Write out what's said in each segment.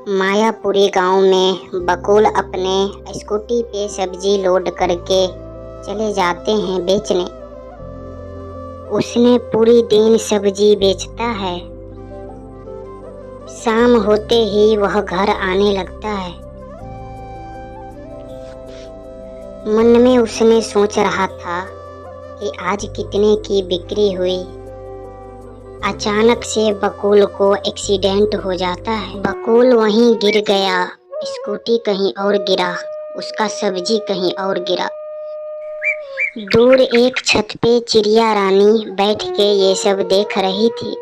मायापुरी गांव में बकुल अपने स्कूटी पे सब्जी लोड करके चले जाते हैं बेचने। उसने पूरी दिन सब्जी बेचता है। शाम होते ही वह घर आने लगता है। मन में उसने सोच रहा था कि आज कितने की बिक्री हुई। अचानक से बकुल को एक्सीडेंट हो जाता है। बकुल वहीं गिर गया। स्कूटी कहीं और गिरा, उसका सब्जी कहीं और गिरा। दूर एक छत पे चिड़िया रानी बैठ के ये सब देख रही थी।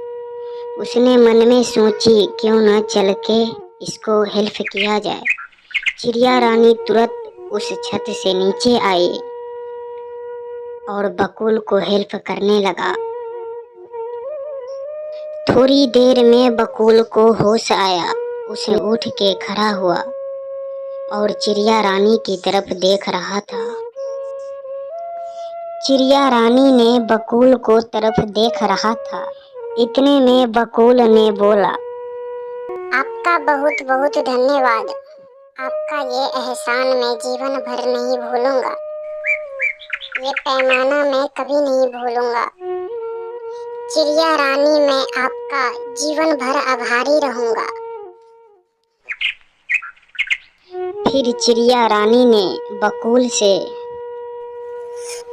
उसने मन में सोची क्यों न चल के इसको हेल्प किया जाए। चिड़िया रानी तुरंत उस छत से नीचे आई और बकुल को हेल्प करने लगा। थोड़ी देर में बकुल को होश आया। उसे उठ के खड़ा हुआ और चिड़िया रानी की तरफ देख रहा था। चिड़िया रानी ने बकुल को तरफ देख रहा था। इतने में बकुल ने बोला, आपका बहुत बहुत धन्यवाद। आपका ये एहसान मैं जीवन भर नहीं भूलूंगा। ये पैमाना मैं कभी नहीं भूलूंगा। चिड़िया रानी, मैं आपका जीवन भर आभारी रहूंगा। फिर चिड़िया रानी ने बकुल से,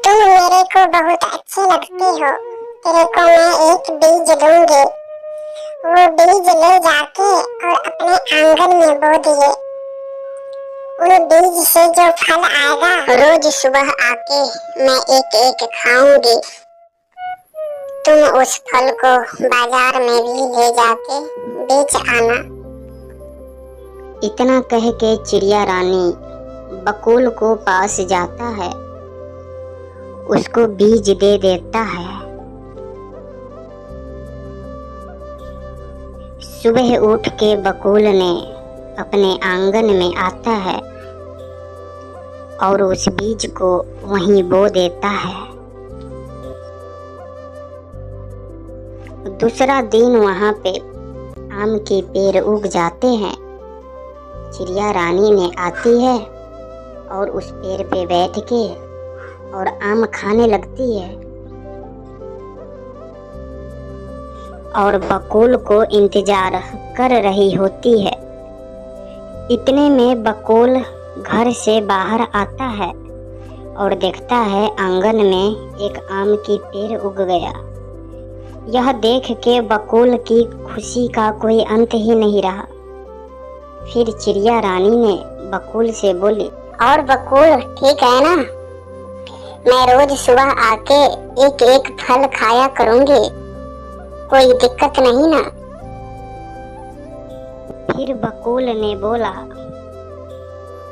तुम मेरे को बहुत अच्छी लगती हो। तेरे को मैं एक बीज दूंगी। वो बीज ले जाके और अपने आंगन में बो दिए। उन बीज से जो फल आएगा रोज सुबह आके मैं एक एक खाऊंगी। तुम उस फल को बाजार में भी ले जाके बेच आना। इतना कह के चिड़िया रानी बकुल को पास जाता है, उसको बीज दे देता है। सुबह उठ के बकुल ने अपने आंगन में आता है और उस बीज को वहीं बो देता है। दूसरा दिन वहां पे आम के पेड़ उग जाते हैं। चिड़िया रानी ने आती है और उस पेड़ पे बैठ के और आम खाने लगती है और बकुल को इंतजार कर रही होती है। इतने में बकुल घर से बाहर आता है और देखता है आंगन में एक आम की पेड़ उग गया। यह देख के बकुल की खुशी का कोई अंत ही नहीं रहा। फिर चिड़िया रानी ने बकुल से बोली, और बकुल ठीक है ना? मैं रोज सुबह आके एक एक फल खाया करूंगी, कोई दिक्कत नहीं ना? फिर बकुल ने बोला,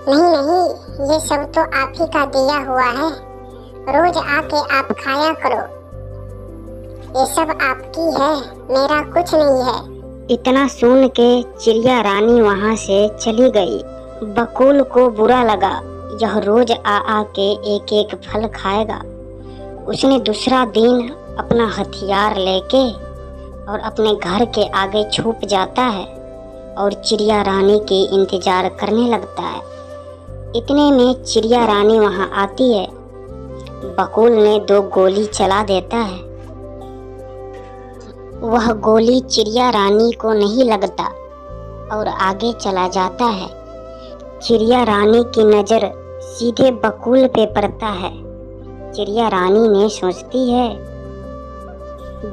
नहीं नहीं, ये सब तो आप ही का दिया हुआ है। रोज आके आप खाया करो। ये सब आपकी है, मेरा कुछ नहीं है। इतना सुन के चिड़िया रानी वहां से चली गई। बकुल को बुरा लगा, यह रोज आ के एक एक फल खाएगा। उसने दूसरा दिन अपना हथियार लेके और अपने घर के आगे छुप जाता है और चिड़िया रानी की इंतजार करने लगता है। इतने में चिड़िया रानी वहां आती है। बकुल ने 2 गोली चला देता है। वह गोली चिड़िया रानी को नहीं लगता और आगे चला जाता है। चिड़िया रानी की नज़र सीधे बकुल पे पड़ता है। चिड़िया रानी ने सोचती है,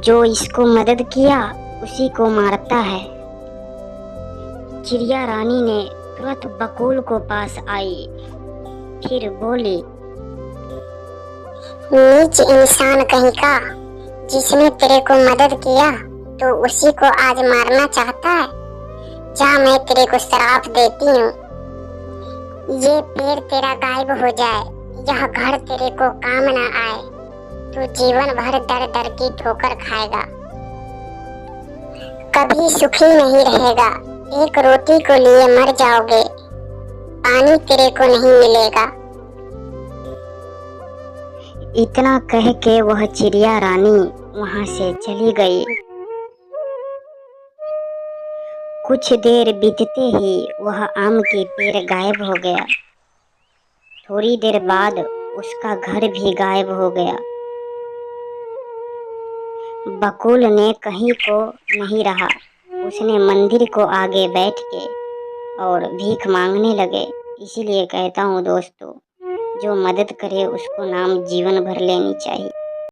जो इसको मदद किया उसी को मारता है। चिड़िया रानी ने तुरंत बकुल को पास आई। फिर बोली, नीच इंसान कहीं का, जिसने तेरे को मदद किया तो उसी को आज मारना चाहता है। जा, मैं तेरे को श्राप देती हूँ। ये पेड़ तेरा गायब हो जाए, यह घर तेरे को काम ना आए, तू जीवन भर दर दर की ठोकर खाएगा, कभी सुखी नहीं रहेगा। एक रोटी को लिए मर जाओगे, पानी तेरे को नहीं मिलेगा। इतना कह के वह चिड़िया रानी वहां से चली गई। कुछ देर बीतते ही वह आम के पेड़ गायब हो गया। थोड़ी देर बाद उसका घर भी गायब हो गया। बकुल ने कहीं को नहीं रहा। उसने मंदिर को आगे बैठ के और भीख मांगने लगे। इसीलिए कहता हूँ दोस्तों, जो मदद करे उसको नाम जीवन भर लेनी चाहिए।